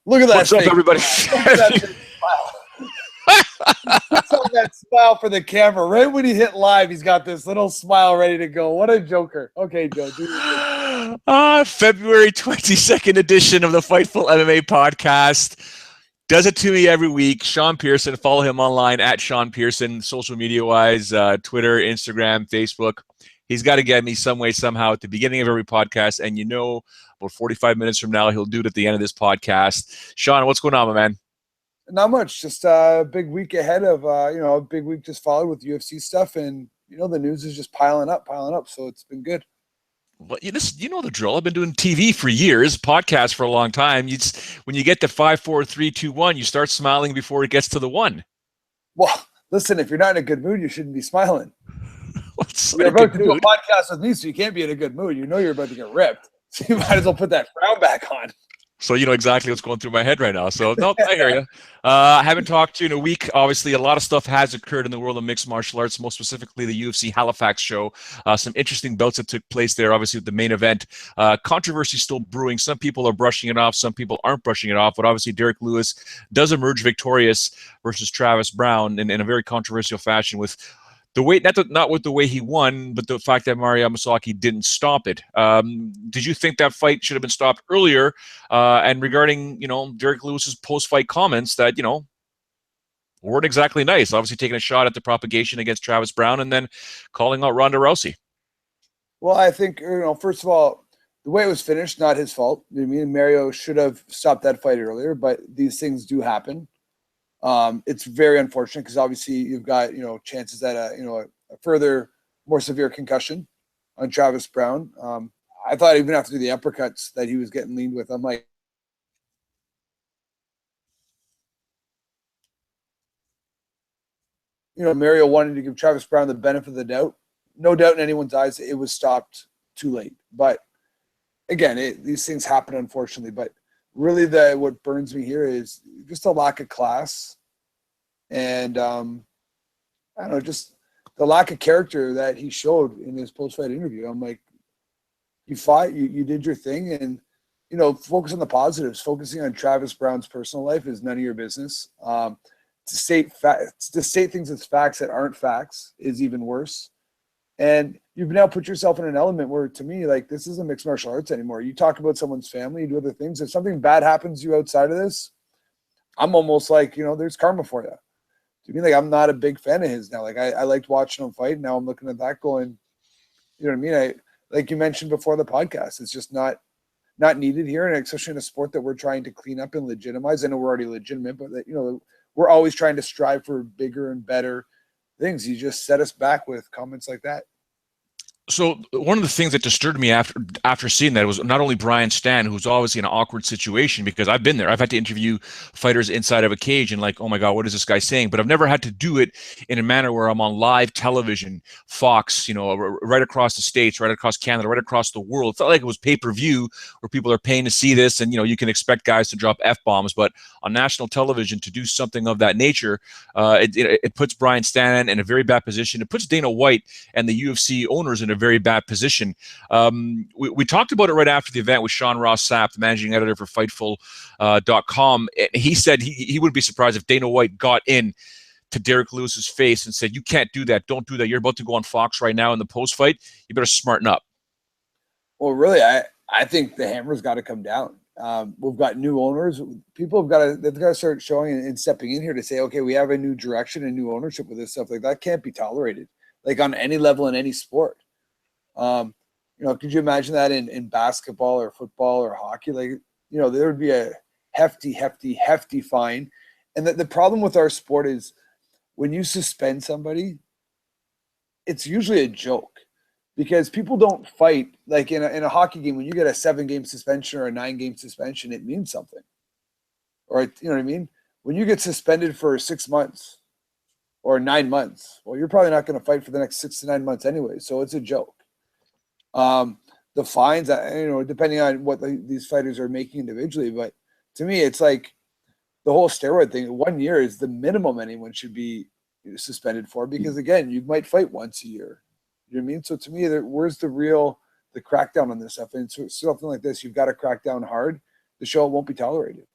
Look at that. What's up, everybody? Look at that smile. Puts on that smile for the camera. Right when he hit live, he's got this little smile ready to go. What a joker. Okay, Joe, do your thing. February 22nd edition of the Fightful MMA Podcast. Does it to me every week. Sean Pierson. Follow him online at Sean Pierson, social media-wise, Twitter, Instagram, Facebook. He's got to get me some way, somehow, at the beginning of every podcast. And you know, about 45 minutes from now, he'll do it at the end of this podcast. Sean, what's going on, my man? Not much. Just a big week ahead of, a big week just followed with UFC stuff. And, the news is just piling up. So it's been good. Well, you know the drill. I've been doing TV for years, podcasts for a long time. When you get to 5, 4, 3, 2, 1, you start smiling before it gets to the 1. Well, listen, if you're not in a good mood, you shouldn't be smiling. You're about to do a podcast with me, so you can't be in a good mood. You know you're about to get ripped. So you might as well put that frown back on. So you know exactly what's going through my head right now. So, no, I hear you. I haven't talked to you in a week. Obviously, a lot of stuff has occurred in the world of mixed martial arts, most specifically the UFC Halifax show. Some interesting bouts that took place there, obviously, with the main event. Controversy still brewing. Some people are brushing it off. Some people aren't brushing it off. But obviously, Derek Lewis does emerge victorious versus Travis Brown in a very controversial fashion with the way, not with the way he won, but the fact that Mario Yamasaki didn't stop it. Did you think that fight should have been stopped earlier? And regarding, Derek Lewis's post-fight comments that, weren't exactly nice. Obviously taking a shot at the propagation against Travis Brown and then calling out Ronda Rousey. Well, I think, first of all, the way it was finished, not his fault. I mean, Mario should have stopped that fight earlier, but these things do happen. It's very unfortunate because obviously you've got, chances at a further more severe concussion on Travis Brown. I thought even after the uppercuts that he was getting leaned with, I'm like, Mario wanted to give Travis Brown the benefit of the doubt. No doubt in anyone's eyes, it was stopped too late. But again, these things happen, unfortunately. But really, what burns me here is just a lack of class, and I don't know, just the lack of character that he showed in his post-fight interview. I'm like, you fought, you did your thing, and focus on the positives. Focusing on Travis Brown's personal life is none of your business. To state things as facts that aren't facts is even worse. And you've now put yourself in an element where, to me, like, this isn't mixed martial arts anymore. You talk about someone's family, you do other things. If something bad happens to you outside of this, I'm almost like, there's karma for you. To me, like, I'm not a big fan of his now. Like, I liked watching him fight. Now I'm looking at that going, you know what I mean? Like you mentioned before the podcast, it's just not needed here. And especially in a sport that we're trying to clean up and legitimize. I know we're already legitimate, but we're always trying to strive for bigger and better things. You just set us back with comments like that. So one of the things that disturbed me after seeing that was not only Brian Stan, who's obviously in an awkward situation because I've been there. I've had to interview fighters inside of a cage and like, oh my God, what is this guy saying? But I've never had to do it in a manner where I'm on live television, Fox, right across the States, right across Canada, right across the world. It felt like it was pay-per-view where people are paying to see this and, you can expect guys to drop F-bombs. But on national television to do something of that nature, it puts Brian Stan in a very bad position. It puts Dana White and the UFC owners in a very bad position. We talked about it right after the event with Sean Ross Sapp, the managing editor for Fightful.com. He said he would be surprised if Dana White got in to Derek Lewis's face and said, you can't do that. Don't do that. You're about to go on Fox right now in the post-fight. You better smarten up. Well, really, I think the hammer's got to come down. We've got new owners. People they've got to start showing and stepping in here to say, okay, we have a new direction and new ownership with this stuff. Like, that can't be tolerated, like, on any level in any sport. Could you imagine that in basketball or football or hockey? Like, there would be a hefty fine. And the problem with our sport is when you suspend somebody, it's usually a joke because people don't fight. Like in a hockey game, when you get a 7-game suspension or a 9-game suspension, it means something. Or, you know what I mean? When you get suspended for 6 months or 9 months, well, you're probably not going to fight for the next 6 to 9 months anyway. So it's a joke. The fines, depending on what these fighters are making individually, but to me, it's like the whole steroid thing. 1 year is the minimum anyone should be suspended for, because again, you might fight once a year. You know what I mean? So to me, where's the crackdown on this stuff? And so something like this, you've got to crack down hard. The show won't be tolerated.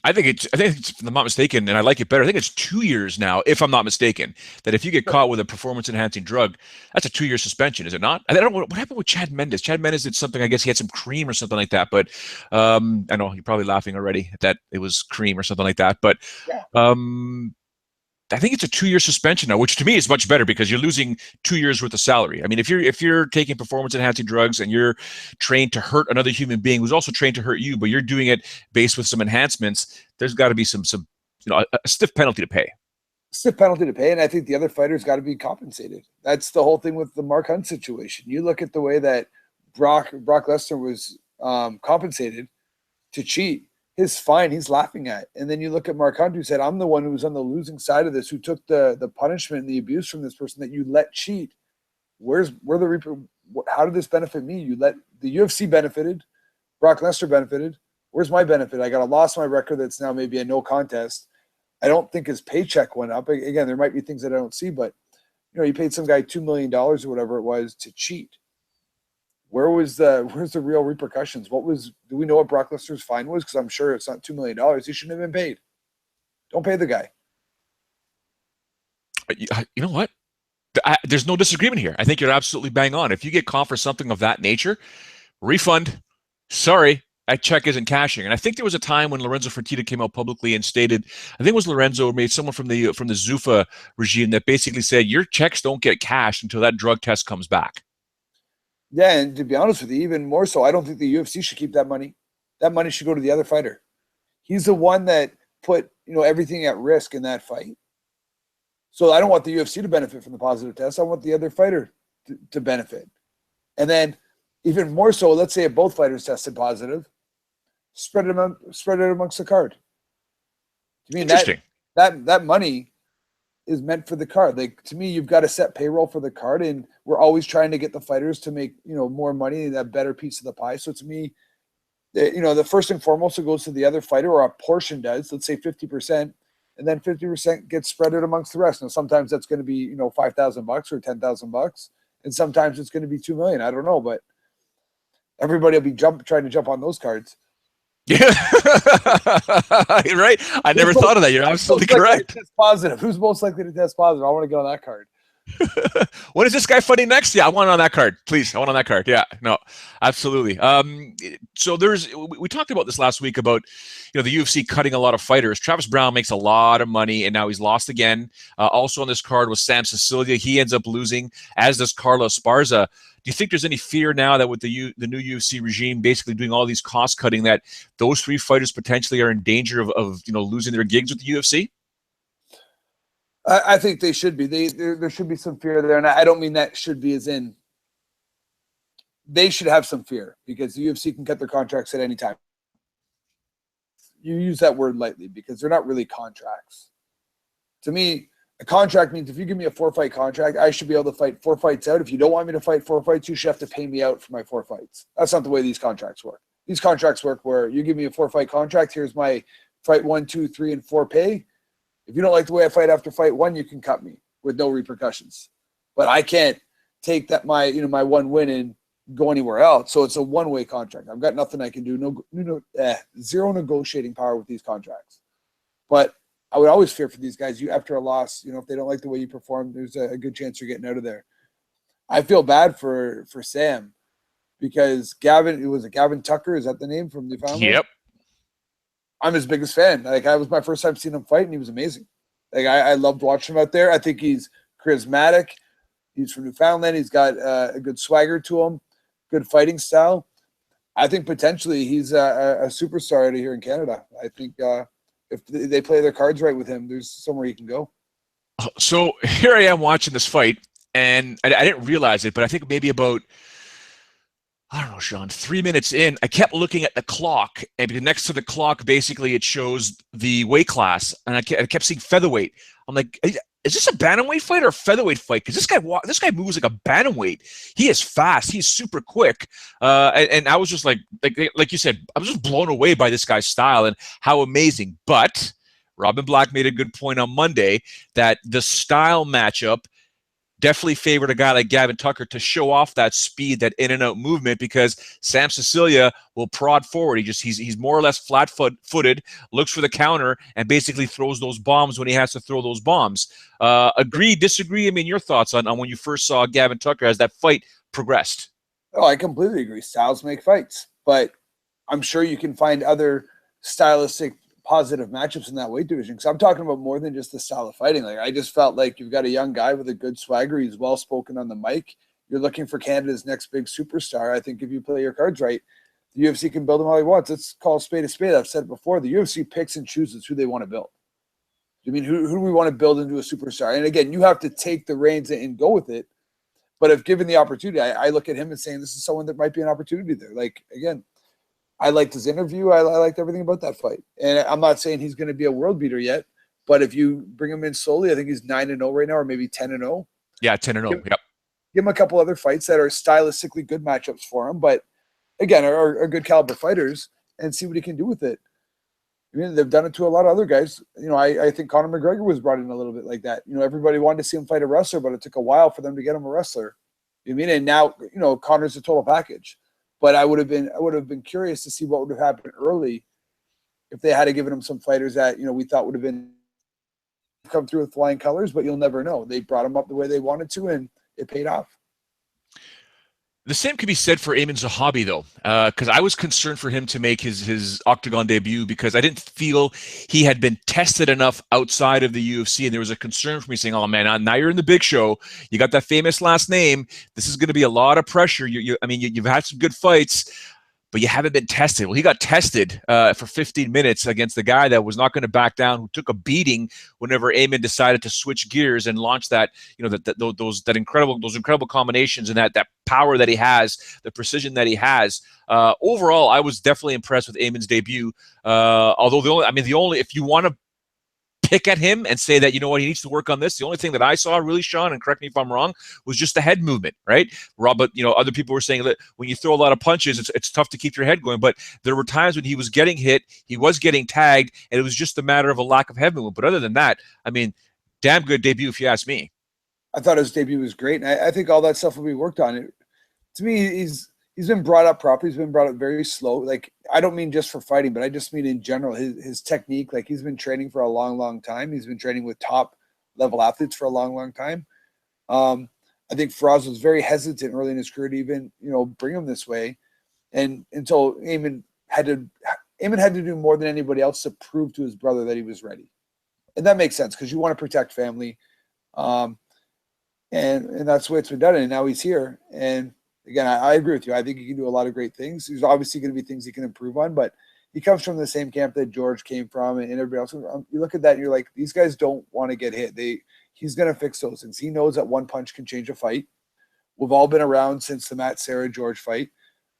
I think it's, if I'm not mistaken, and I like it better. I think it's 2 years now, if I'm not mistaken, that if you get caught with a performance enhancing drug, that's a 2-year suspension, is it not? I don't know what happened with Chad Mendes. Chad Mendes did something, I guess he had some cream or something like that, but I know you're probably laughing already that it was cream or something like that, but Yeah. I think it's a 2-year suspension now, which to me is much better because you're losing 2 years worth of salary. I mean, if you're taking performance enhancing drugs and you're trained to hurt another human being who's also trained to hurt you, but you're doing it based with some enhancements, there's got to be some a stiff penalty to pay. Stiff penalty to pay, and I think the other fighters got to be compensated. That's the whole thing with the Mark Hunt situation. You look at the way that Brock Lesnar was compensated to cheat. His fine he's laughing at. And then you look at Mark Hunt, who said, I'm the one who was on the losing side of this, who took the punishment and the abuse from this person that you let cheat. How did this benefit me? You let the UFC benefited, Brock Lesnar benefited. Where's my benefit? I got a loss on my record that's now maybe a no contest. I don't think his paycheck went up. Again, there might be things that I don't see, but you paid some guy $2 million or whatever it was to cheat. Where's the real repercussions? Do we know what Brock Lesnar's fine was? Because I'm sure it's not $2 million. He shouldn't have been paid. Don't pay the guy. You know what? There's no disagreement here. I think you're absolutely bang on. If you get caught for something of that nature, refund. Sorry, that check isn't cashing. And I think there was a time when Lorenzo Fertitta came out publicly and stated, I think it was Lorenzo or maybe someone from the Zuffa regime that basically said your checks don't get cashed until that drug test comes back. Yeah, and to be honest with you, even more so, I don't think the UFC should keep that money. That money should go to the other fighter. He's the one that put everything at risk in that fight. So I don't want the UFC to benefit from the positive test. I want the other fighter to benefit. And then even more so, let's say if both fighters tested positive, spread it amongst the card. I mean, interesting. That money is meant for the card. Like, to me, you've got to set payroll for the card, and we're always trying to get the fighters to make more money, that better piece of the pie. So to me, the first and foremost, it goes to the other fighter, or a portion does. Let's say 50%, and then 50% gets spread out amongst the rest. Now sometimes that's going to be $5,000 or $10,000, and sometimes it's going to be $2 million. I don't know, but everybody will be trying to jump on those cards. Yeah, right. I never thought of that. You're absolutely correct. Test positive. Who's most likely to test positive? I want to get on that card. When is this guy fighting next? Yeah, I want on that card, please. I want on that card. Yeah, no, absolutely. So we talked about this last week about the UFC cutting a lot of fighters. Travis Browne makes a lot of money, and now he's lost again. Also on this card was Sam Sicilia. He ends up losing, as does Carlos Esparza. Do you think there's any fear now that with the new UFC regime basically doing all these cost cutting, that those three fighters potentially are in danger of losing their gigs with the UFC? I think they should be. There should be some fear there, and I don't mean that should be as in they should have some fear, because the UFC can cut their contracts at any time. You use that word lightly because they're not really contracts. To me, a contract means if you give me a 4-fight contract, I should be able to fight 4 fights out. If you don't want me to fight 4 fights, you should have to pay me out for my 4 fights. That's not the way these contracts work. These contracts work where you give me a 4-fight contract. Here's my fight 1, 2, 3, and 4 pay. If you don't like the way I fight after fight 1, you can cut me with no repercussions. But I can't take that my 1 win and go anywhere else. So it's a one-way contract. I've got nothing I can do. Zero negotiating power with these contracts. But I would always fear for these guys. After a loss, if they don't like the way you perform, there's a good chance you're getting out of there. I feel bad for Sam, because Gavin Tucker, is that the name from Newfoundland? Yep. I'm his biggest fan. Like, I was my first time seeing him fight, and he was amazing. Like, I loved watching him out there. I think he's charismatic. He's from Newfoundland. He's got a good swagger to him, good fighting style. I think potentially he's a superstar out here in Canada. I think if they play their cards right with him, there's somewhere he can go. So here I am watching this fight, and I didn't realize it, but I think maybe about, I don't know, Sean, 3 minutes in, I kept looking at the clock, and next to the clock, basically, it shows the weight class, and I kept seeing featherweight. I'm like, is this a bantamweight fight or a featherweight fight? Because this guy moves like a bantamweight. He is fast. He's super quick. And I was just like you said, I was just blown away by this guy's style and how amazing. But Robin Black made a good point on Monday that the style matchup definitely favored a guy like Gavin Tucker to show off that speed, that in and out movement, because Sam Cecilia will prod forward. He's more or less flat-footed, looks for the counter, and basically throws those bombs when he has to throw those bombs. Agree, disagree? I mean, your thoughts on when you first saw Gavin Tucker as that fight progressed? Oh, I completely agree. Styles make fights, but I'm sure you can find other stylistic positive matchups in that weight division. Because I'm talking about more than just the style of fighting. Like, I just felt like you've got a young guy with a good swagger. He's well spoken on the mic. You're looking for Canada's next big superstar. I think if you play your cards right, the UFC can build him all he wants. Let's call a spade a spade. I've said it before. The UFC picks and chooses who they want to build. I mean, who do we want to build into a superstar? And again, you have to take the reins and go with it. But if given the opportunity, I look at him and saying this is someone that might be an opportunity there. Like, again, I liked his interview. I liked everything about that fight. And I'm not saying he's going to be a world beater yet, but if you bring him in slowly, I think he's 9-0 right now, or maybe 10-0. Yeah, 10-0. Yep. Give him a couple other fights that are stylistically good matchups for him, but again, are good caliber fighters, and see what he can do with it. I mean, they've done it to a lot of other guys. You know, I think Conor McGregor was brought in a little bit like that. You know, everybody wanted to see him fight a wrestler, but it took a while for them to get him a wrestler. You mean? And now, you know, Conor's a total package. But I would have been curious to see what would have happened early if they had given him some fighters that, you know, we thought would have been come through with flying colors, but you'll never know. They brought him up the way they wanted to, and it paid off. The same could be said for Amin Zahabi, though, because I was concerned for him to make his octagon debut because I didn't feel he had been tested enough outside of the UFC, and there was a concern for me saying, "Oh man, now you're in the big show. You got that famous last name. This is going to be a lot of pressure. You've had some good fights, but you haven't been tested." Well, he got tested for 15 minutes against the guy that was not going to back down, who took a beating whenever Amin decided to switch gears and launch that, you know, those incredible combinations and that power that he has, the precision that he has. Overall, I was definitely impressed with Amin's debut. Although the only if you want to pick at him and say that, you know what, he needs to work on this, the only thing that I saw really, Sean, and correct me if I'm wrong, was just the head movement, right? Rob, but you know, other people were saying that when you throw a lot of punches, it's tough to keep your head going. But there were times when he was getting hit, he was getting tagged, and it was just a matter of a lack of head movement. But other than that, I mean, damn good debut if you ask me. I thought his debut was great, and I think all that stuff will be worked on. To me, he's been brought up properly. He's been brought up very slow. Like, I don't mean just for fighting, but I just mean in general, his technique. Like, he's been training for a long, long time. He's been training with top level athletes for a long, long time. I think Faraz was very hesitant early in his career to even, you know, bring him this way. And until Amin had to do more than anybody else to prove to his brother that he was ready. And that makes sense because you want to protect family. And that's the way it's been done. And now he's here. And again, I agree with you. I think he can do a lot of great things. There's obviously going to be things he can improve on, but he comes from the same camp that George came from and everybody else. You look at that and you're like, these guys don't want to get hit. He's going to fix those things. He knows that one punch can change a fight. We've all been around since the Matt Serra George fight.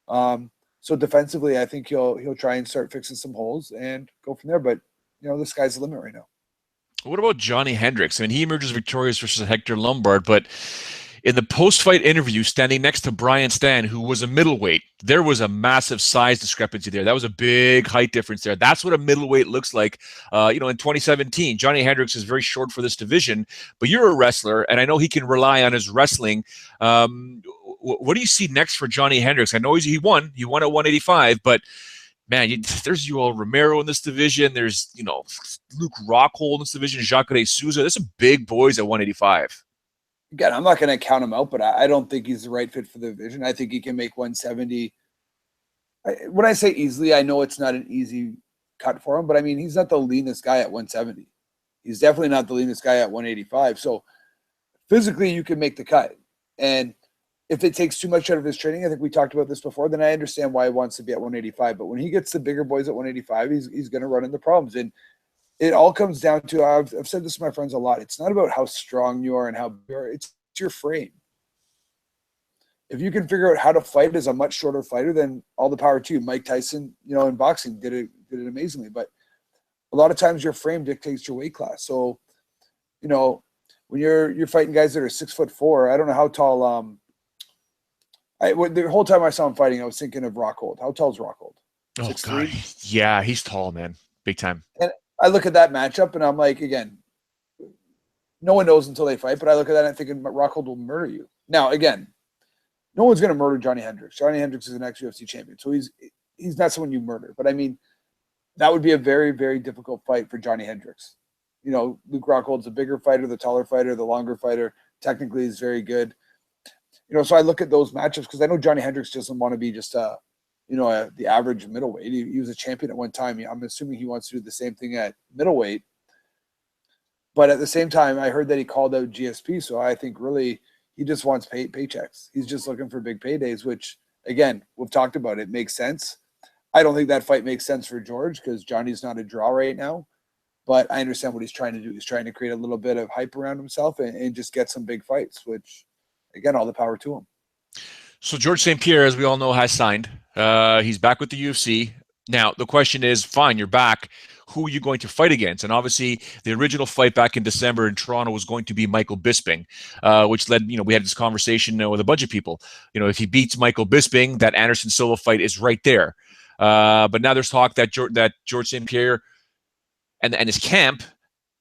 So defensively, I think he'll try and start fixing some holes and go from there. But, you know, the sky's the limit right now. What about Johnny Hendricks? I mean, he emerges victorious versus Hector Lombard, but in the post-fight interview, standing next to Brian Stann, who was a middleweight, there was a massive size discrepancy there. That was a big height difference there. That's what a middleweight looks like. In 2017, Johnny Hendricks is very short for this division, but you're a wrestler, and I know he can rely on his wrestling. What do you see next for Johnny Hendricks? I know he won at 185, but man, there's Yoel Romero in this division. There's, you know, Luke Rockhold in this division, Jacare Souza. There's some big boys at 185. Again, I'm not going to count him out, but I don't think he's the right fit for the division. I think he can make 170. When I say easily, I know it's not an easy cut for him, but I mean, he's not the leanest guy at 170. He's definitely not the leanest guy at 185. So physically, you can make the cut. And if it takes too much out of his training, I think we talked about this before, then I understand why he wants to be at 185. But when he gets the bigger boys at 185, he's going to run into problems. And it all comes down to, I've said this to my friends a lot, it's not about how strong you are and how big you are, it's your frame. If you can figure out how to fight as a much shorter fighter, then all the power to you. Mike Tyson, you know, in boxing did it amazingly. But a lot of times your frame dictates your weight class. So, you know, when you're fighting guys that are 6'4", I don't know how tall. The whole time I saw him fighting, I was thinking of Rockhold. How tall is Rockhold? 6'3"? God. Yeah, he's tall, man. Big time. And I look at that matchup and I'm like, again, no one knows until they fight, but I look at that and I'm thinking Rockhold will murder you. Now, again, no one's going to murder Johnny Hendricks. Johnny Hendricks is an ex-UFC champion, so he's not someone you murder. But I mean, that would be a very, very difficult fight for Johnny Hendricks. You know, Luke Rockhold's a bigger fighter, the taller fighter, the longer fighter. Technically, is very good. You know, so I look at those matchups because I know Johnny Hendricks doesn't want to be just the average middleweight. He was a champion at one time. I'm assuming he wants to do the same thing at middleweight. But at the same time, I heard that he called out GSP, so I think really he just wants paychecks. He's just looking for big paydays, which, again, we've talked about. It makes sense. I don't think that fight makes sense for George because Johnny's not a draw right now. But I understand what he's trying to do. He's trying to create a little bit of hype around himself and just get some big fights, which, again, all the power to him. So George St-Pierre, as we all know, has signed. He's back with the UFC. Now, the question is, fine, you're back. Who are you going to fight against? And obviously, the original fight back in December in Toronto was going to be Michael Bisping, which led, we had this conversation with a bunch of people. If he beats Michael Bisping, that Anderson Silva fight is right there. But now there's talk that George St-Pierre and his camp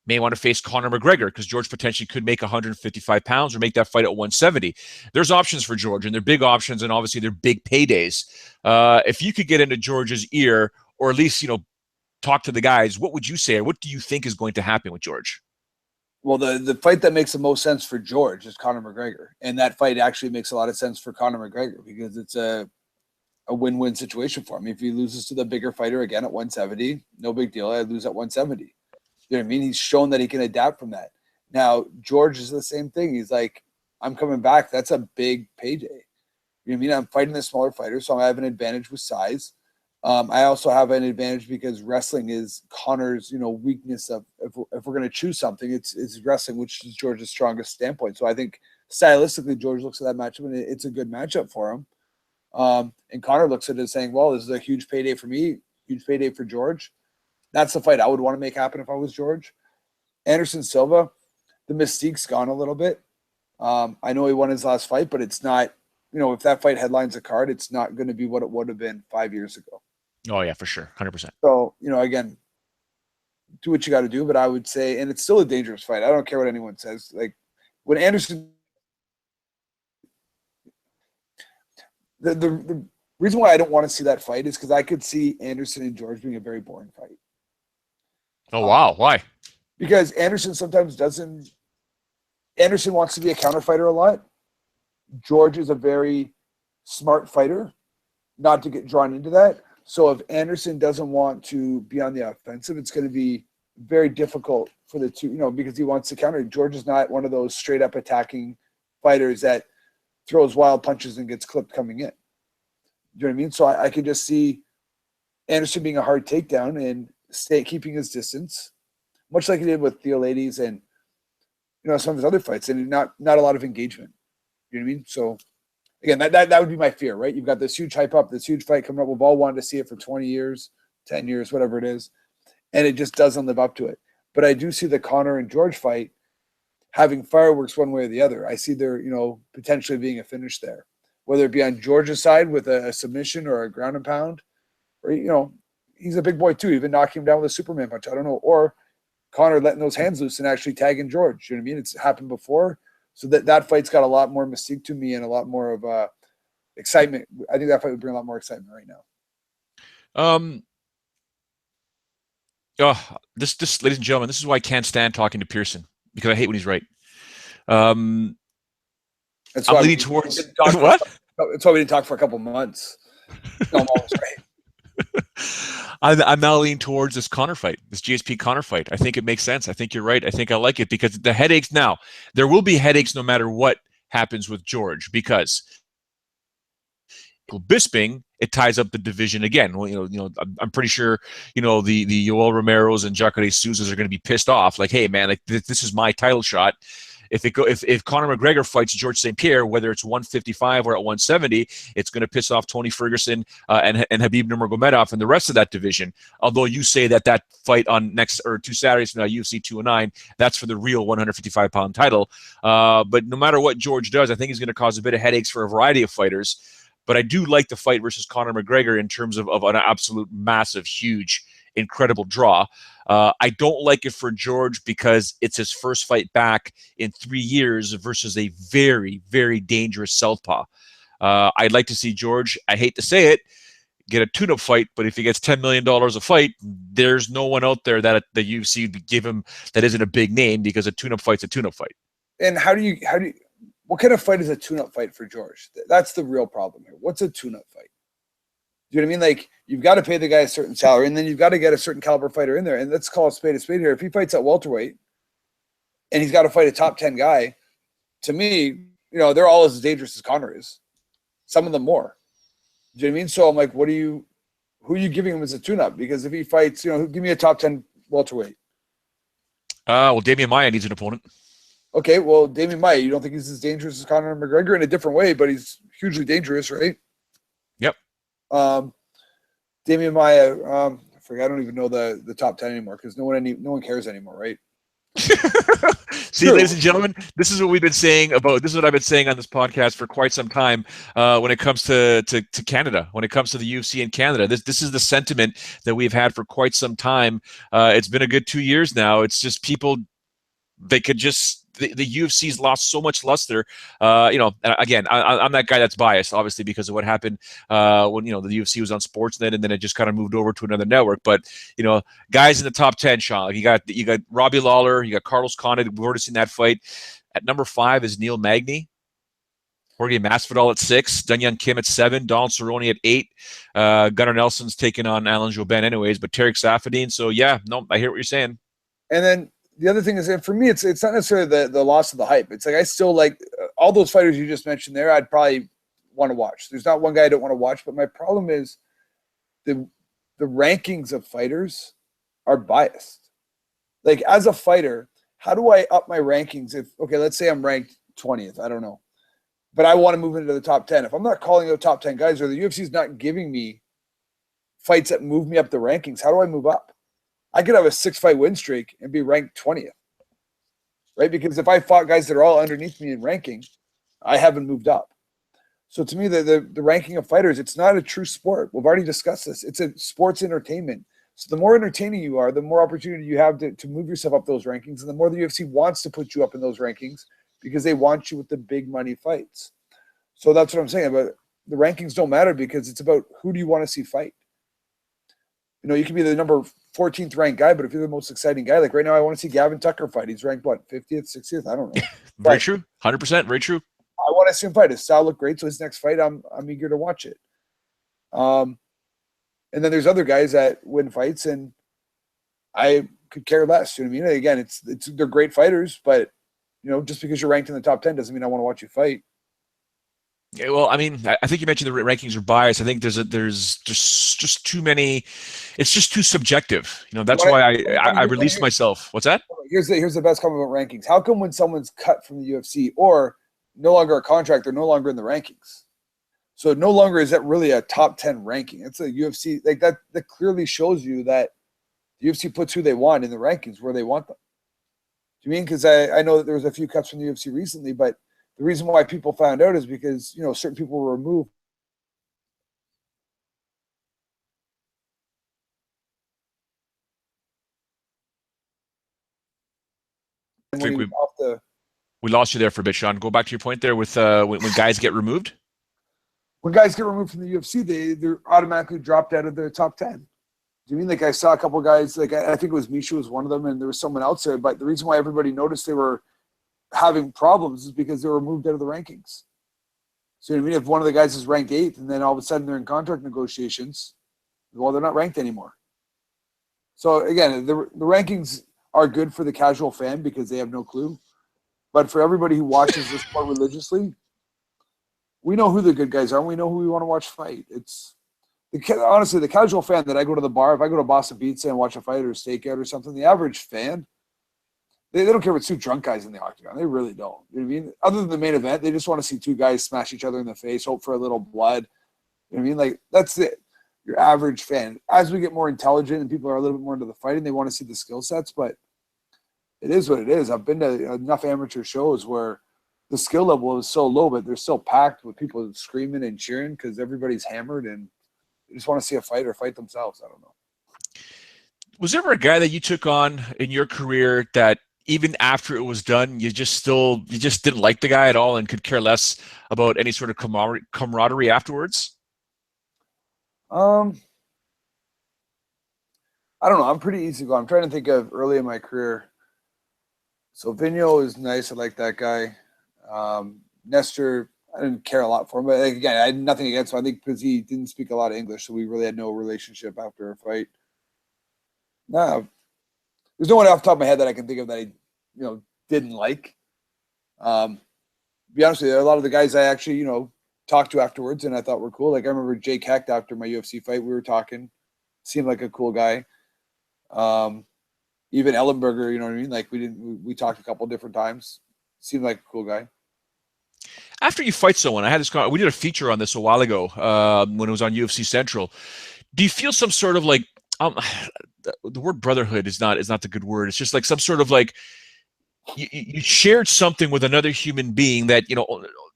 may want to face Conor McGregor because George potentially could make 155 pounds or make that fight at 170. There's options for George, and they're big options, and obviously they're big paydays. If you could get into George's ear, or at least, talk to the guys, what would you say, or what do you think is going to happen with George? Well, the fight that makes the most sense for George is Conor McGregor, and that fight actually makes a lot of sense for Conor McGregor because it's a win-win situation for him. If he loses to the bigger fighter again at 170, no big deal. I lose at 170. You know what I mean? He's shown that he can adapt from that. Now, George is the same thing. He's like, I'm coming back. That's a big payday. You know what I mean? I'm fighting the smaller fighter, so I have an advantage with size. I also have an advantage because wrestling is Conor's, weakness of if we're going to choose something, it's wrestling, which is George's strongest standpoint. So I think stylistically, George looks at that matchup and it's a good matchup for him. And Conor looks at it saying, well, this is a huge payday for me, huge payday for George. That's the fight I would want to make happen if I was George. Anderson Silva, the mystique's gone a little bit. I know he won his last fight, but it's not, if that fight headlines a card, it's not going to be what it would have been 5 years ago. Oh, yeah, for sure. 100%. So, again, do what you got to do. But I would say, and it's still a dangerous fight. I don't care what anyone says. Like, when Anderson, the reason why I don't want to see that fight is because I could see Anderson and George being a very boring fight. Oh, wow. Why? Because Anderson sometimes doesn't. Anderson wants to be a counter fighter a lot. George is a very smart fighter, not to get drawn into that. So if Anderson doesn't want to be on the offensive, it's going to be very difficult for the two, because he wants to counter. George is not one of those straight up attacking fighters that throws wild punches and gets clipped coming in. You know what I mean? So I could just see Anderson being a hard takedown and keeping his distance, much like he did with Theolades and some of his other fights, and not a lot of engagement. You know what I mean? So again, that would be my fear, right? You've got this huge hype up, this huge fight coming up. We've all wanted to see it for 20 years, 10 years, whatever it is, and it just doesn't live up to it. But I do see the Conor and George fight having fireworks one way or the other. I see there, potentially being a finish there, whether it be on George's side with a submission or a ground and pound, or, he's a big boy too, even knocking him down with a Superman punch. I don't know. Or Conor letting those hands loose and actually tagging George. You know what I mean? It's happened before. So that fight's got a lot more mystique to me and a lot more of excitement. I think that fight would bring a lot more excitement right now. This, ladies and gentlemen, this is why I can't stand talking to Pierson, because I hate when he's right. That's why I'm leaning towards what? That's why we didn't talk for a couple months. No, I'm always right. I'm now leaning towards this Conor fight, this GSP Conor fight. I think it makes sense. I think you're right. I think I like it because the headaches now, there will be headaches no matter what happens with George, because Bisping, it ties up the division again. Well, I'm pretty sure, the Yoel Romeros and Jacare Souzas are going to be pissed off. Like, hey man, like this is my title shot. If Conor McGregor fights George St-Pierre, whether it's 155 or at 170, it's going to piss off Tony Ferguson and Khabib Nurmagomedov and the rest of that division. Although you say that fight on next or 2 Saturdays from now, UFC 209, that's for the real 155-pound title. But no matter what George does, I think he's going to cause a bit of headaches for a variety of fighters. But I do like the fight versus Conor McGregor in terms of an absolute massive, huge incredible draw. I don't like it for George because it's his first fight back in 3 years versus a very, very dangerous southpaw. I'd like to see George, I hate to say it, get a tune-up fight, but if he gets $10 million a fight, there's no one out there that the UFC would give him that isn't a big name, because a tune-up fight's a tune-up fight. And what kind of fight is a tune-up fight for George? That's the real problem here. What's a tune-up fight? Do you know what I mean? Like, you've got to pay the guy a certain salary, and then you've got to get a certain caliber fighter in there. And let's call a spade here. If he fights at welterweight and he's got to fight a top 10 guy, to me, they're all as dangerous as Conor is. Some of them more. Do you know what I mean? So I'm like, who are you giving him as a tune-up? Because if he fights, give me a top 10 welterweight. Well, Damian Maia needs an opponent. Okay, well, Damian Maia, you don't think he's as dangerous as Conor McGregor in a different way, but he's hugely dangerous, right? Yep. Damian Maia, I don't even know the top 10 anymore, because no one cares anymore, right? See, ladies and gentlemen, this is what I've been saying on this podcast for quite some time. When it comes to Canada, when it comes to the UFC in Canada, this is the sentiment that we've had for quite some time. It's been a good 2 years now. It's just people, they could just. The UFC's lost so much luster. Again, I'm that guy that's biased, obviously, because of what happened when the UFC was on Sportsnet, and then it just kind of moved over to another network. But guys in the top 10, Sean, like you got Robbie Lawler, you got Carlos Condit. We've already seen that fight. At number 5 is Neil Magny. Jorge Masvidal at 6, Dun Young Kim at 7, Donald Cerrone at 8. Gunnar Nelson's taking on Alan Jouban anyways, but Tarek Saffiedine. So yeah, no, I hear what you're saying. And then the other thing is, and for me, it's not necessarily the loss of the hype. It's like, I still like all those fighters you just mentioned there. I'd probably want to watch. There's not one guy I don't want to watch, but my problem is the rankings of fighters are biased. Like, as a fighter, how do I up my rankings? Let's say I'm ranked 20th. I don't know, but I want to move into the top 10. If I'm not calling out top 10 guys, or the UFC is not giving me fights that move me up the rankings, how do I move up? I could have a 6-fight win streak and be ranked 20th, right? Because if I fought guys that are all underneath me in ranking, I haven't moved up. So to me, the ranking of fighters, it's not a true sport. We've already discussed this. It's a sports entertainment. So the more entertaining you are, the more opportunity you have to move yourself up those rankings, and the more the UFC wants to put you up in those rankings, because they want you with the big money fights. So that's what I'm saying. But the rankings don't matter, because it's about who do you want to see fight. You can be the number 14th ranked guy, but if you're the most exciting guy, like right now, I want to see Gavin Tucker fight. He's ranked, 50th, 60th? I don't know. Very true. 100%. Very true. I want to see him fight. His style looked great, so his next fight, I'm eager to watch it. And then there's other guys that win fights, and I could care less. You know what I mean? Again, they're great fighters, but just because you're ranked in the top 10 doesn't mean I want to watch you fight. Yeah, well, I mean, I think you mentioned the rankings are biased. I think there's just too many. It's just too subjective. That's why I released myself. What's that? Here's the best comment about rankings. How come when someone's cut from the UFC or no longer a contract, they're no longer in the rankings? So no longer is that really a top 10 ranking. It's a UFC like that. That clearly shows you that the UFC puts who they want in the rankings where they want them. Do you mean? Because I know that there was a few cuts from the UFC recently, but the reason why people found out is because, certain people were removed. We lost you there for a bit, Sean. Go back to your point there with when guys get removed. When guys get removed from the UFC, they're automatically dropped out of the top 10. Do you mean? Like, I saw a couple of guys, like I think it was Misha was one of them, and there was someone else there. But the reason why everybody noticed they were having problems is because they were moved out of the rankings. So if one of the guys is ranked 8th and then all of a sudden they're in contract negotiations, well, they're not ranked anymore. So again, the rankings are good for the casual fan because they have no clue. But for everybody who watches this sport religiously, we know who the good guys are, and we know who we want to watch fight. Honestly, the casual fan that I go to the bar, if I go to Boston Pizza and watch a fight or a stakeout or something, the average fan, they don't care if it's 2 drunk guys in the octagon. They really don't. You know what I mean? Other than the main event, they just want to see 2 guys smash each other in the face, hope for a little blood. You know what I mean? Like, that's it. Your average fan. As we get more intelligent and people are a little bit more into the fighting, they want to see the skill sets, but it is what it is. I've been to enough amateur shows where the skill level is so low, but they're still packed with people screaming and cheering because everybody's hammered and they just want to see a fighter fight themselves. I don't know. Was there ever a guy that you took on in your career that even after it was done, you just didn't like the guy at all and could care less about any sort of camaraderie afterwards? Um, I don't know. I'm pretty easy going. I'm trying to think of early in my career. So Vigneault is nice. I like that guy. Nestor, I didn't care a lot for him, but like, again, I had nothing against him. I think because he didn't speak a lot of English, so we really had no relationship after a fight. No, there's no one off the top of my head that I can think of that I, didn't like. To be honest with you, a lot of the guys I actually, talked to afterwards and I thought were cool. Like I remember Jake Hecht after my UFC fight, we were talking. Seemed like a cool guy. Even Ellenberger, you know what I mean? Like we talked a couple different times. Seemed like a cool guy. After you fight someone, we did a feature on this a while ago when it was on UFC Central. Do you feel some sort of like the word brotherhood is not the good word. It's just like some sort of like you shared something with another human being that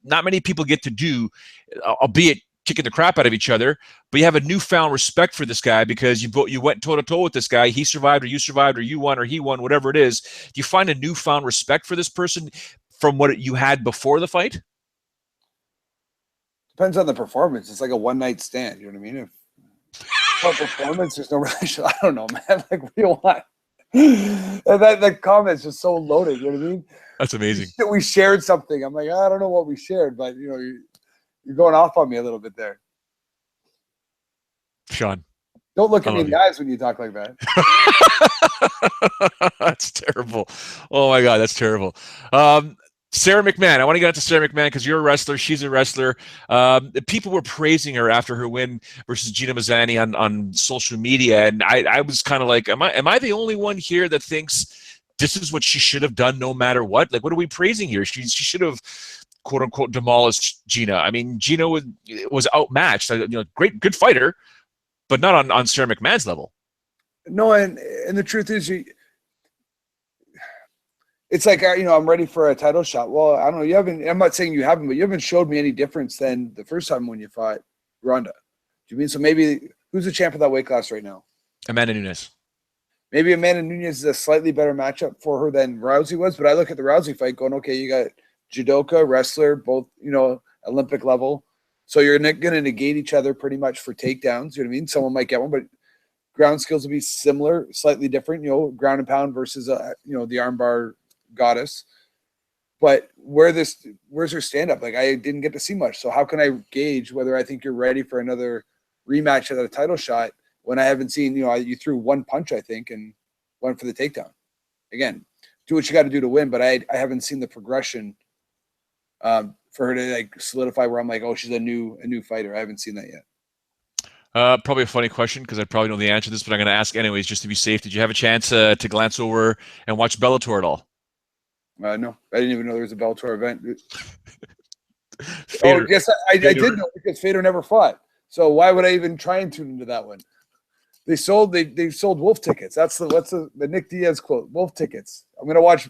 not many people get to do, albeit kicking the crap out of each other, but you have a newfound respect for this guy because you went toe to toe with this guy. He survived, or you survived, or you won, or he won, whatever it is. Do you find a newfound respect for this person from what you had before the fight? Depends on the performance. It's like a one night stand. You know what I mean? If performance, there's no relation. I don't know, man. Like, what do you want? And that comment's just so loaded. You know what I mean? That's amazing. We shared something. I'm like, I don't know what we shared, but you're going off on me a little bit there. Sean, don't look at me in the eyes when you talk like that. That's terrible. Oh my God, that's terrible. Sarah McMahon. I want to get into Sarah McMahon because you're a wrestler. She's a wrestler. People were praising her after her win versus Gina Mazzani on social media, and I was kind of like, am I the only one here that thinks this is what she should have done no matter what? Like, what are we praising here? She should have, quote unquote, demolished Gina. I mean, Gina was outmatched. Good fighter, but not on Sarah McMahon's level. No, and the truth is, it's like, I'm ready for a title shot. Well, I don't know. I'm not saying you haven't, but you haven't showed me any difference than the first time when you fought Ronda. Do you mean, so maybe who's the champ of that weight class right now? Amanda Nunes. Maybe Amanda Nunes is a slightly better matchup for her than Rousey was, but I look at the Rousey fight going, okay, you got judoka, wrestler, both, Olympic level. So you're going to negate each other pretty much for takedowns. You know what I mean? Someone might get one, but ground skills will be similar, slightly different, ground and pound versus, the armbar goddess. But where's her stand-up? Like, I didn't get to see much. So how can I gauge whether I think you're ready for another rematch at a title shot when I haven't seen, you threw one punch, I think, and went for the takedown. Again, do what you got to do to win, but I haven't seen the progression for her to like solidify where I'm like, oh, she's a new fighter. I haven't seen that yet. Probably a funny question because I probably know the answer to this, but I'm going to ask anyways just to be safe. Did you have a chance to glance over and watch Bellator at all? No, I didn't even know there was a Bellator event. Fedor, oh, yes, I did know because Fedor never fought. So why would I even try and tune into that one? They sold wolf tickets. That's the Nick Diaz quote. Wolf tickets. I'm gonna watch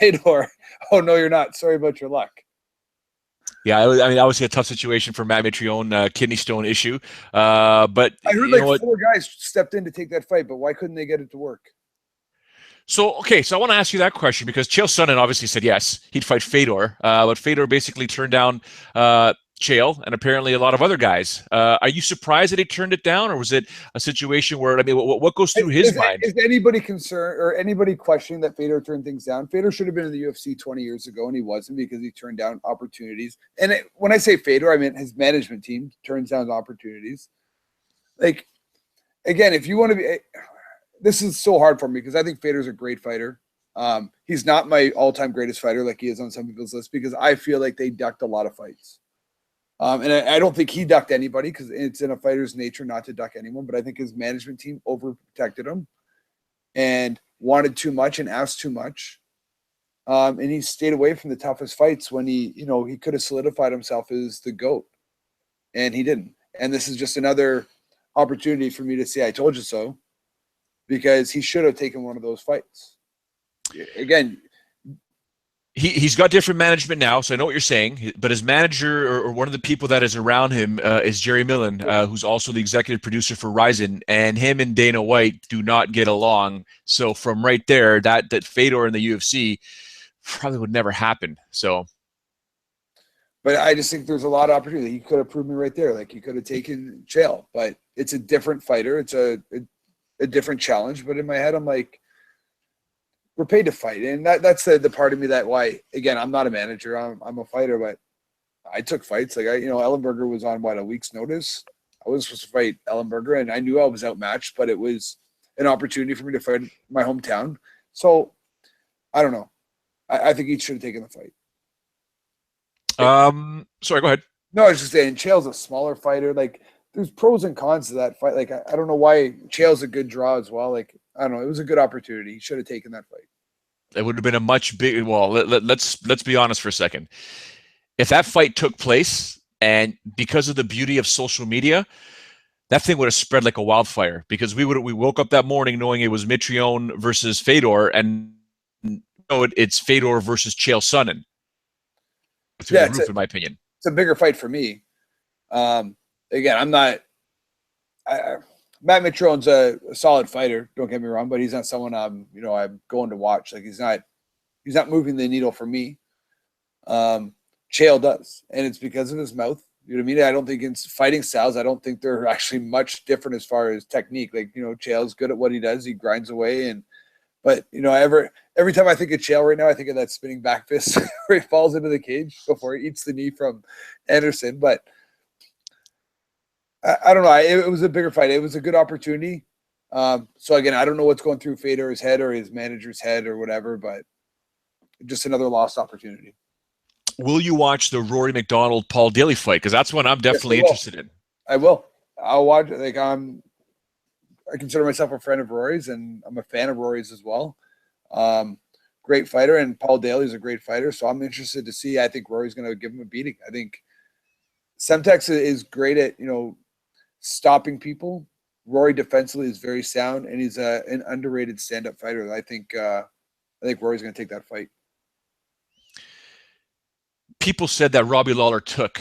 Fedor. Oh no, you're not. Sorry about your luck. Yeah, I mean, obviously a tough situation for Matt Mitrione, kidney stone issue. But I heard 4 guys stepped in to take that fight, but why couldn't they get it to work? So I want to ask you that question because Chael Sonnen obviously said yes, he'd fight Fedor, but Fedor basically turned down Chael and apparently a lot of other guys. Are you surprised that he turned it down, or was it a situation where, I mean, what goes through his mind? Is anybody concerned or anybody questioning that Fedor turned things down? Fedor should have been in the UFC 20 years ago, and he wasn't because he turned down opportunities. And when I say Fedor, I mean his management team turns down opportunities. Like, again, if you want to be... This is so hard for me because I think Fedor's a great fighter. He's not my all-time greatest fighter like he is on some people's list because I feel like they ducked a lot of fights. And I don't think he ducked anybody because it's in a fighter's nature not to duck anyone, but I think his management team overprotected him and wanted too much and asked too much. And he stayed away from the toughest fights when he could have solidified himself as the GOAT, and he didn't. And this is just another opportunity for me to say, I told you so, because he should have taken one of those fights. Again, He's got different management now, so I know what you're saying. But his manager or one of the people that is around him is Jerry Millen, who's also the executive producer for Ryzen, and him and Dana White do not get along. So from right there, that Fedor in the UFC probably would never happen. So, but I just think there's a lot of opportunity. He could have proved me right there. Like he could have taken Chael, but it's a different fighter. It's a different challenge. But in my head, I'm like, we're paid to fight, and that's the part of me that why, again, I'm not a manager, I'm a fighter, but I took fights. Like Ellenberger was on a week's notice. I was supposed to fight Ellenberger, and I knew I was outmatched, but it was an opportunity for me to fight my hometown. So I don't know. I think he should have taken the fight. Sorry, go ahead. No, I was just saying Chael's a smaller fighter. Like there's pros and cons to that fight. Like I don't know why Chael's a good draw as well. Like I don't know. It was a good opportunity. He should have taken that fight. It would have been a much bigger. Well, let's be honest for a second. If that fight took place, and because of the beauty of social media, that thing would have spread like a wildfire. Because we woke up that morning knowing it was Mitrione versus Fedor, and it's Fedor versus Chael Sonnen. Through the roof, in my opinion. It's a bigger fight for me. Again, I'm not. Matt Mitrione's a solid fighter. Don't get me wrong, but he's not someone I'm going to watch. Like he's not moving the needle for me. Chael does, and it's because of his mouth. You know what I mean? I don't think it's fighting styles. I don't think they're actually much different as far as technique. Like Chael's good at what he does. He grinds away, but every time I think of Chael right now, I think of that spinning back fist where he falls into the cage before he eats the knee from Anderson. But I don't know. It was a bigger fight. It was a good opportunity. So again, I don't know what's going through Fedor's head or his manager's head or whatever, but just another lost opportunity. Will you watch the Rory McDonald Paul Daly fight? Because that's one I'm definitely interested in. I will. I'll watch. Like I consider myself a friend of Rory's, and I'm a fan of Rory's as well. Great fighter, and Paul Daly's a great fighter. So I'm interested to see. I think Rory's going to give him a beating. I think Semtex is great at stopping people. Rory defensively is very sound, and he's an underrated stand-up fighter. I think Rory's going to take that fight. People said that Robbie Lawler took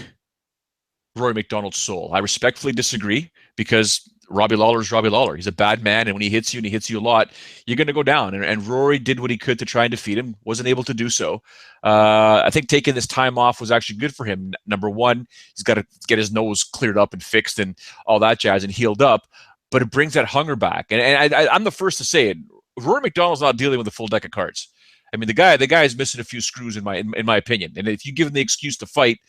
Rory McDonald's soul. I respectfully disagree because Robbie Lawler is Robbie Lawler. He's a bad man, and when he hits you, and he hits you a lot, you're going to go down. And Rory did what he could to try and defeat him, wasn't able to do so. I think taking this time off was actually good for him. Number one, he's got to get his nose cleared up and fixed and all that jazz and healed up, but it brings that hunger back. And I'm the first to say it. Rory McDonald's not dealing with a full deck of cards. I mean, the guy is missing a few screws in my opinion. And if you give him the excuse to fight,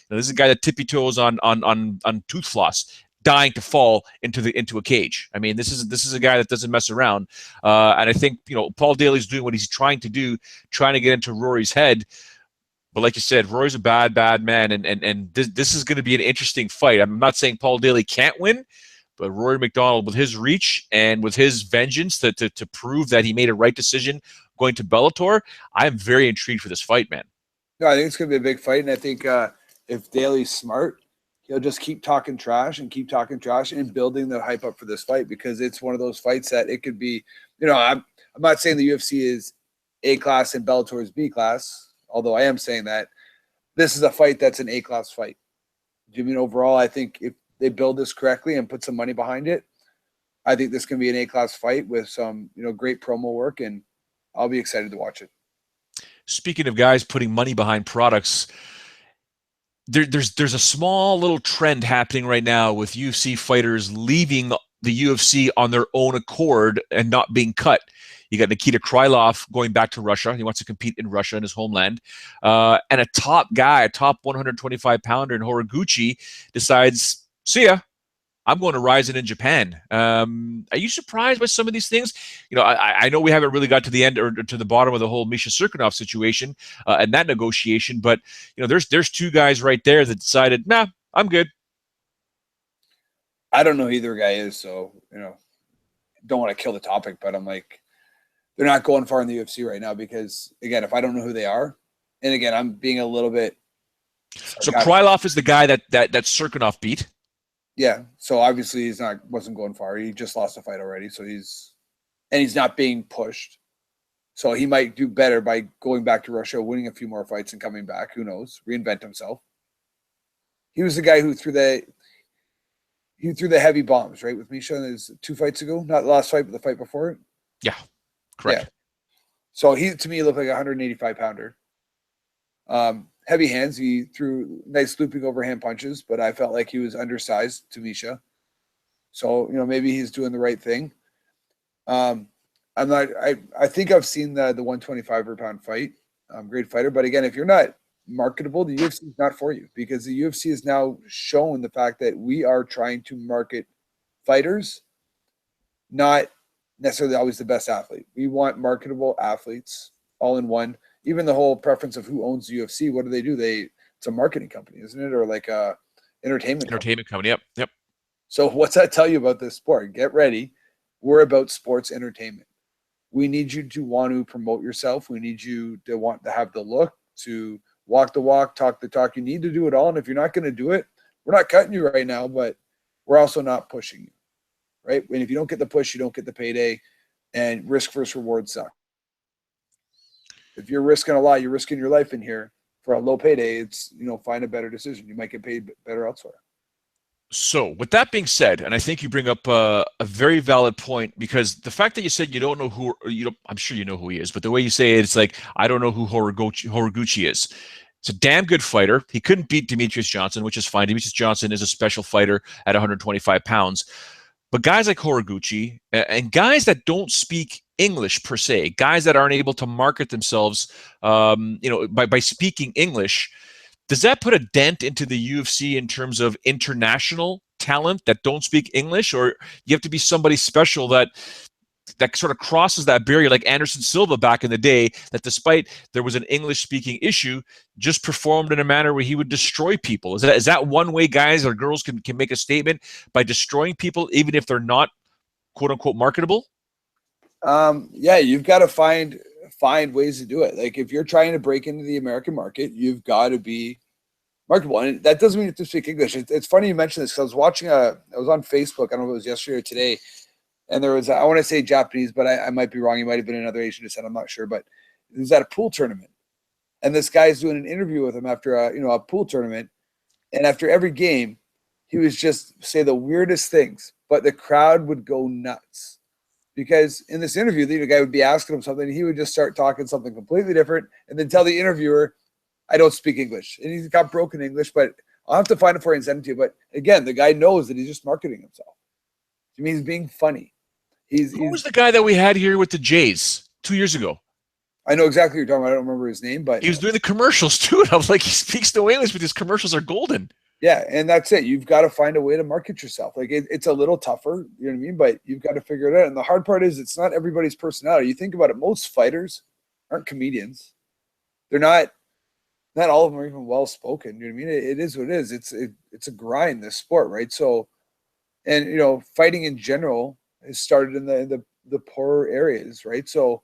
this is a guy that tippy toes on tooth floss, dying to fall into a cage. I mean, this is a guy that doesn't mess around. And I think Paul Daly's doing what he's trying to do, trying to get into Rory's head. But like you said, Rory's a bad man, and this is going to be an interesting fight. I'm not saying Paul Daly can't win, but Rory McDonald, with his reach and with his vengeance to prove that he made a right decision going to Bellator, I am very intrigued for this fight, man. No, I think it's going to be a big fight, and I think if Daly's smart, he'll just keep talking trash and building the hype up for this fight, because it's one of those fights that it could be. I'm not saying the UFC is A class and Bellator is B class, although I am saying that this is a fight that's an A class fight. Do you mean overall? I think if they build this correctly and put some money behind it, I think this can be an A class fight with some great promo work, and I'll be excited to watch it. Speaking of guys putting money behind products, there's a small little trend happening right now with UFC fighters leaving the UFC on their own accord and not being cut. You got Nikita Krylov going back to Russia. He wants to compete in Russia, in his homeland. And a top 125-pounder in Horiguchi decides, see ya, I'm going to Ryzen in Japan. Are you surprised by some of these things? I know we haven't really got to the end or to the bottom of the whole Misha Cirkunov situation and that negotiation, but there's two guys right there that decided, nah, I'm good. I don't know who either guy is, so don't want to kill the topic, but I'm like, they're not going far in the UFC right now because, again, if I don't know who they are, and again, I'm being a little bit. So Krylov is the guy that Cirkunov beat. Yeah, so obviously wasn't going far. He just lost a fight already, so he's not being pushed. So he might do better by going back to Russia, winning a few more fights and coming back. Who knows? Reinvent himself. He was the guy who threw the heavy bombs, right, with Misha. There's 2 fights ago, not the last fight, but the fight before it. Yeah, correct. Yeah. So he, to me, looked like a 185 pounder. Heavy hands. He threw nice looping overhand punches, but I felt like he was undersized to Misha. So, maybe he's doing the right thing. I think I've seen the 125 per pound fight. Great fighter. But again, if you're not marketable, the UFC is not for you, because the UFC has now shown the fact that we are trying to market fighters, not necessarily always the best athlete. We want marketable athletes all in one. Even the whole preference of who owns the UFC, what do? It's a marketing company, isn't it? Or like a entertainment company. Yep. So what's that tell you about this sport? Get ready. We're about sports entertainment. We need you to want to promote yourself. We need you to want to have the look, to walk the walk, talk the talk. You need to do it all. And if you're not going to do it, we're not cutting you right now, but we're also not pushing you, right? And if you don't get the push, you don't get the payday, and risk versus reward suck. If you're risking a lot, you're risking your life in here for a low payday. It's, find a better decision. You might get paid better elsewhere. So with that being said, and I think you bring up a very valid point, because the fact that you said you don't know who, I'm sure you know who he is, but the way you say it, it's like, I don't know who Horiguchi is. It's a damn good fighter. He couldn't beat Demetrius Johnson, which is fine. Demetrius Johnson is a special fighter at 125 pounds. But guys like Horiguchi and guys that don't speak English per se, guys that aren't able to market themselves, by speaking English, does that put a dent into the UFC in terms of international talent that don't speak English, or you have to be somebody special that sort of crosses that barrier, like Anderson Silva back in the day, that despite there was an English-speaking issue, just performed in a manner where he would destroy people? Is that one way guys or girls can make a statement, by destroying people, even if they're not quote-unquote marketable? Yeah, you've got to find ways to do it. Like, if you're trying to break into the American market, you've got to be marketable. And that doesn't mean you have to speak English. It's funny you mentioned this, because I was on Facebook, I don't know if it was yesterday or today, and there was, I want to say Japanese, but I might be wrong. He might have been another Asian descent, I'm not sure. But it was at a pool tournament, and this guy's doing an interview with him after a pool tournament. And after every game, he was just say the weirdest things, but the crowd would go nuts. Because in this interview, the guy would be asking him something, and he would just start talking something completely different, and then tell the interviewer, I don't speak English. And he's got broken English, but I'll have to find it for you and send it to you. But again, the guy knows that he's just marketing himself. I mean, he's being funny. Who was the guy that we had here with the Jays 2 years ago? I know exactly what you're talking about. I don't remember his name, but he was doing the commercials too. And I was like, he speaks no English, but his commercials are golden. Yeah, and that's it. You've got to find a way to market yourself. Like, it's a little tougher, you know what I mean? But you've got to figure it out. And the hard part is, it's not everybody's personality. You think about it, most fighters aren't comedians. They're not all of them are even well spoken. You know what I mean? It is what it is. It's a grind, this sport, right? So, and fighting in general has started in the poorer areas, right? So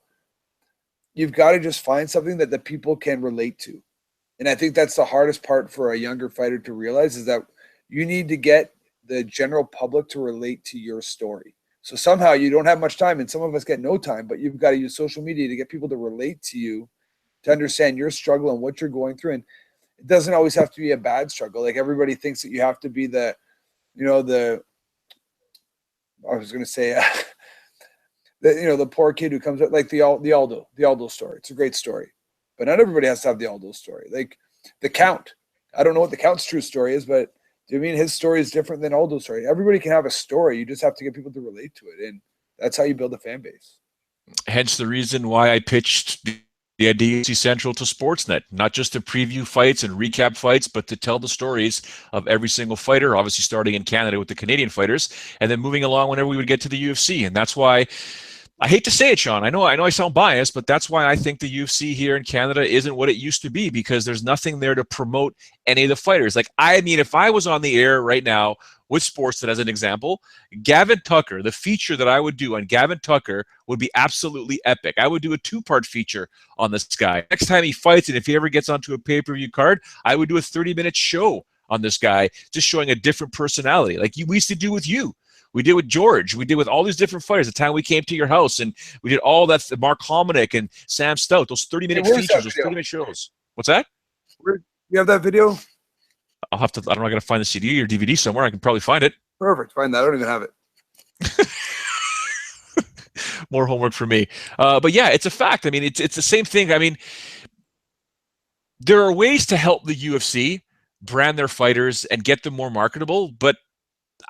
you've got to just find something that the people can relate to. And I think that's the hardest part for a younger fighter to realize, is that you need to get the general public to relate to your story. So somehow you don't have much time, and some of us get no time, but you've got to use social media to get people to relate to you, to understand your struggle and what you're going through. And it doesn't always have to be a bad struggle. Like, everybody thinks that you have to be I was going to say, the poor kid who comes up, like the Aldo story. It's a great story. But not everybody has to have the Aldo story. Like the Count. I don't know what the Count's true story is, but do you mean his story is different than Aldo's story? Everybody can have a story. You just have to get people to relate to it. And that's how you build a fan base. Hence the reason why I pitched the idea central to Sportsnet, not just to preview fights and recap fights, but to tell the stories of every single fighter, obviously starting in Canada with the Canadian fighters, and then moving along whenever we would get to the UFC. And that's why, I hate to say it, Sean, I know I sound biased, but that's why I think the UFC here in Canada isn't what it used to be, because there's nothing there to promote any of the fighters. Like, I mean, if I was on the air right now with Sportsnet as an example, Gavin Tucker, the feature that I would do on Gavin Tucker would be absolutely epic. I would do a 2-part feature on this guy. Next time he fights, and if he ever gets onto a pay-per-view card, I would do a 30-minute show on this guy, just showing a different personality, like we used to do with you. We did with George. We did with all these different fighters. The time we came to your house and we did all that. Mark Hominick and Sam Stout. Those 30-minute features. Those 30-minute shows. What's that? You have that video? I'll have to. I don't know. I got to find the CD or DVD somewhere. I can probably find it. Perfect. Find that. I don't even have it. More homework for me. But yeah, it's a fact. I mean, it's the same thing. I mean, there are ways to help the UFC brand their fighters and get them more marketable. But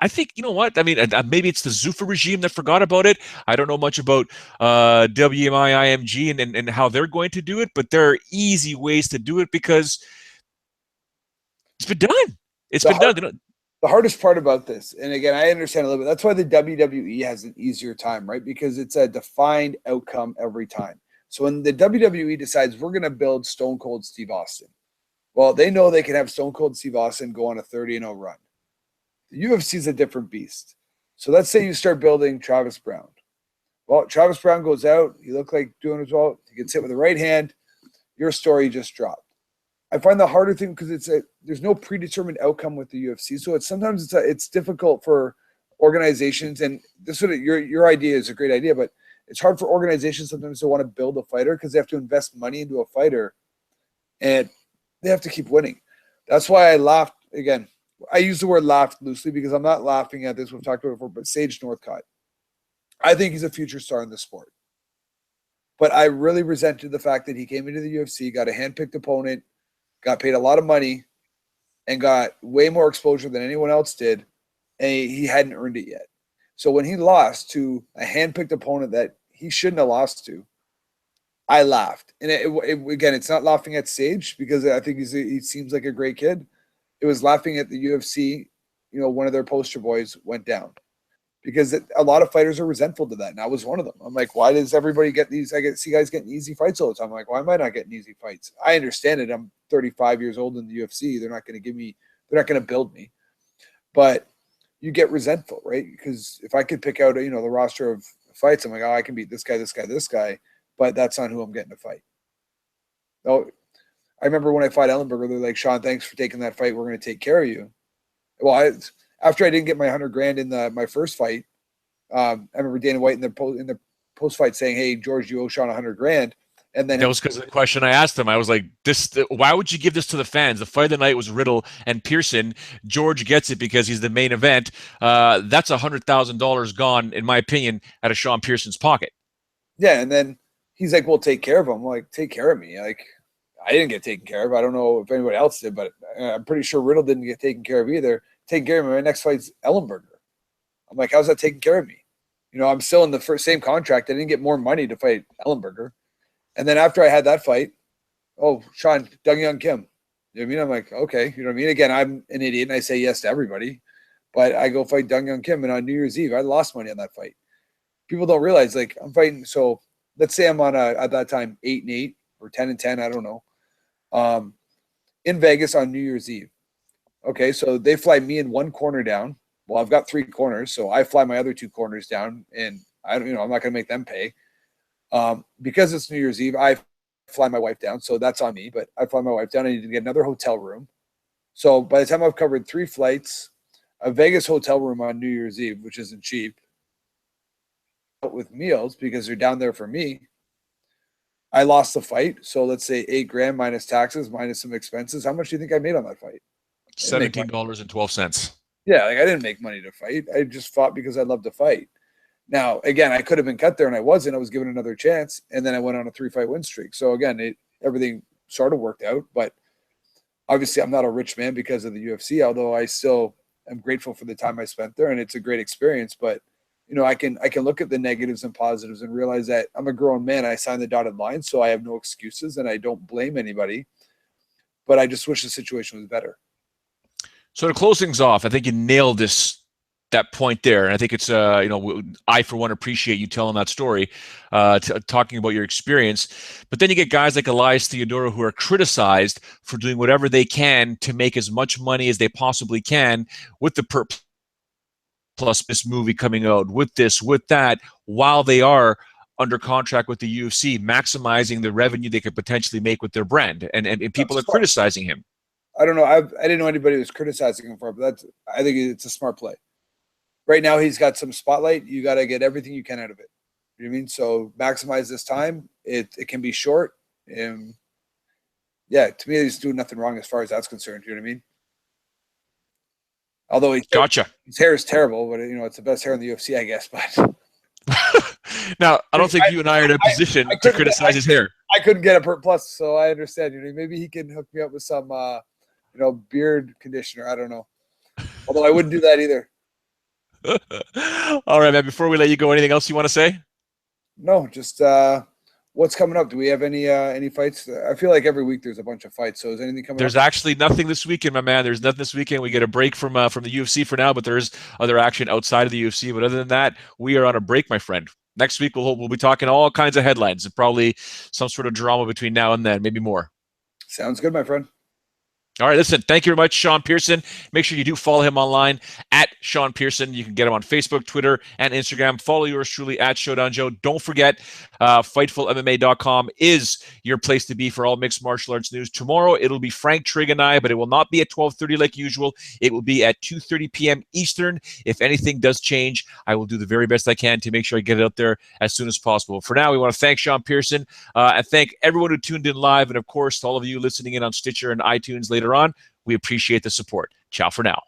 I think, you know what? I mean, maybe it's the Zuffa regime that forgot about it. I don't know much about WMI, IMG and how they're going to do it. But there are easy ways to do it because it's been done. It's been done. The hardest part about this, and again, I understand a little bit, that's why the WWE has an easier time, right? Because it's a defined outcome every time. So when the WWE decides we're going to build Stone Cold Steve Austin, well, they know they can have Stone Cold Steve Austin go on a 30-0 run. The UFC is a different beast. So let's say you start building Travis Brown. Well, Travis Brown goes out. He looked like doing as well. He gets hit with the right hand. Your story just dropped. I find the harder thing because there's no predetermined outcome with the UFC. So sometimes it's difficult for organizations, and this is your idea is a great idea, but it's hard for organizations sometimes to want to build a fighter because they have to invest money into a fighter and they have to keep winning. That's why I laughed again. I use the word laughed loosely because I'm not laughing at this. We've talked about it before, but Sage Northcutt. I think he's a future star in the sport. But I really resented the fact that he came into the UFC, got a handpicked opponent, got paid a lot of money, and got way more exposure than anyone else did, and he hadn't earned it yet. So when he lost to a handpicked opponent that he shouldn't have lost to, I laughed. And again, it's not laughing at Sage because I think he seems like a great kid. It was laughing at the UFC. You know, one of their poster boys went down because a lot of fighters are resentful to that, and I was one of them. I'm like, why does everybody get these? I see guys getting easy fights all the time. I'm like, why am I not getting easy fights? I understand it. I'm 35 years old in the UFC. They're not going to build me. But you get resentful, right? Because if I could pick out, the roster of fights, I'm like, oh, I can beat this guy, this guy, this guy, but that's not who I'm getting to fight. Oh, I remember when I fought Ellenberger, they're like, Sean, thanks for taking that fight. We're going to take care of you. Well, after I didn't get my $100,000 in my first fight, I remember Dana White in the post fight saying, "Hey, George, you owe Sean $100,000." And then that was because of the question I asked him. I was like, why would you give this to the fans? The fight of the night was Riddle and Pierson. George gets it because he's the main event. That's $100,000 gone, in my opinion, out of Sean Pierson's pocket. Yeah, and then he's like, well, take care of him. I'm like, take care of me. Like, I didn't get taken care of. I don't know if anybody else did, but I'm pretty sure Riddle didn't get taken care of either. Taking care of me. My next fight's Ellenberger. I'm like, how's that taking care of me? I'm still in the same contract. I didn't get more money to fight Ellenberger. And then after I had that fight, oh, Sean, Dong-Young Kim. You know what I mean? I'm like, okay. You know what I mean? Again, I'm an idiot and I say yes to everybody. But I go fight Dong-Young Kim, and on New Year's Eve, I lost money on that fight. People don't realize, like, I'm fighting. So let's say I'm on at that time 8-8 or 10-10, I don't know. In Vegas on New Year's Eve. Okay, so they fly me in one corner down. Well, I've got 3 corners, so I fly my other 2 corners down, and I'm not going to make them pay. Because it's New Year's Eve, I fly my wife down, so that's on me. But I fly my wife down. I need to get another hotel room. So by the time I've covered 3 flights, a Vegas hotel room on New Year's Eve, which isn't cheap, with meals because they're down there for me, I lost the fight. So let's say $8,000 minus taxes, minus some expenses. How much do you think I made on that fight? $17.12. Yeah, like I didn't make money to fight. I just fought because I love to fight. Now, again, I could have been cut there and I wasn't. I was given another chance, and then I went on a 3-fight win streak. So again, everything sort of worked out. But obviously, I'm not a rich man because of the UFC, although I still am grateful for the time I spent there, and it's a great experience. But I can look at the negatives and positives and realize that I'm a grown man. I signed the dotted line, so I have no excuses, and I don't blame anybody. But I just wish the situation was better. So to close things off, I think you nailed that point there. And I think it's, I, for one, appreciate you telling that story, talking about your experience. But then you get guys like Elias Theodorou who are criticized for doing whatever they can to make as much money as they possibly can with the plus this movie coming out, with this, with that, while they are under contract with the UFC, maximizing the revenue they could potentially make with their brand. And people are criticizing him. I don't know. I didn't know anybody was criticizing him for it, but I think it's a smart play. right now he's got some spotlight. You got to get everything you can out of it. You know what I mean? So maximize this time. It can be short. Yeah, to me, he's doing nothing wrong as far as that's concerned. You know what I mean? Although his hair is terrible, but it's the best hair in the UFC, I guess. But now, I don't think you and I are in a position to criticize his hair. I couldn't get a Pert Plus, so I understand. Maybe he can hook me up with some, beard conditioner. I don't know. Although I wouldn't do that either. All right, man. Before we let you go, anything else you want to say? No, just what's coming up? Do we have any fights? I feel like every week there's a bunch of fights. So is anything coming up? There's actually nothing this weekend, my man. There's nothing this weekend. We get a break from the UFC for now, but there's other action outside of the UFC. But other than that, we are on a break, my friend. Next week we'll be talking all kinds of headlines and probably some sort of drama between now and then, maybe more. Sounds good, my friend. All right, listen, thank you very much, Sean Pierson. Make sure you do follow him online at Sean Pierson. You can get him on Facebook, Twitter, and Instagram. Follow yours truly at Showdown Joe. Don't forget, FightfulMMA.com is your place to be for all mixed martial arts news. Tomorrow, it'll be Frank Trigg and I, but it will not be at 12:30 like usual. It will be at 2:30 p.m. Eastern. If anything does change, I will do the very best I can to make sure I get it out there as soon as possible. For now, we want to thank Sean Pierson and thank everyone who tuned in live, and of course, to all of you listening in on Stitcher and iTunes later on. We appreciate the support. Ciao for now.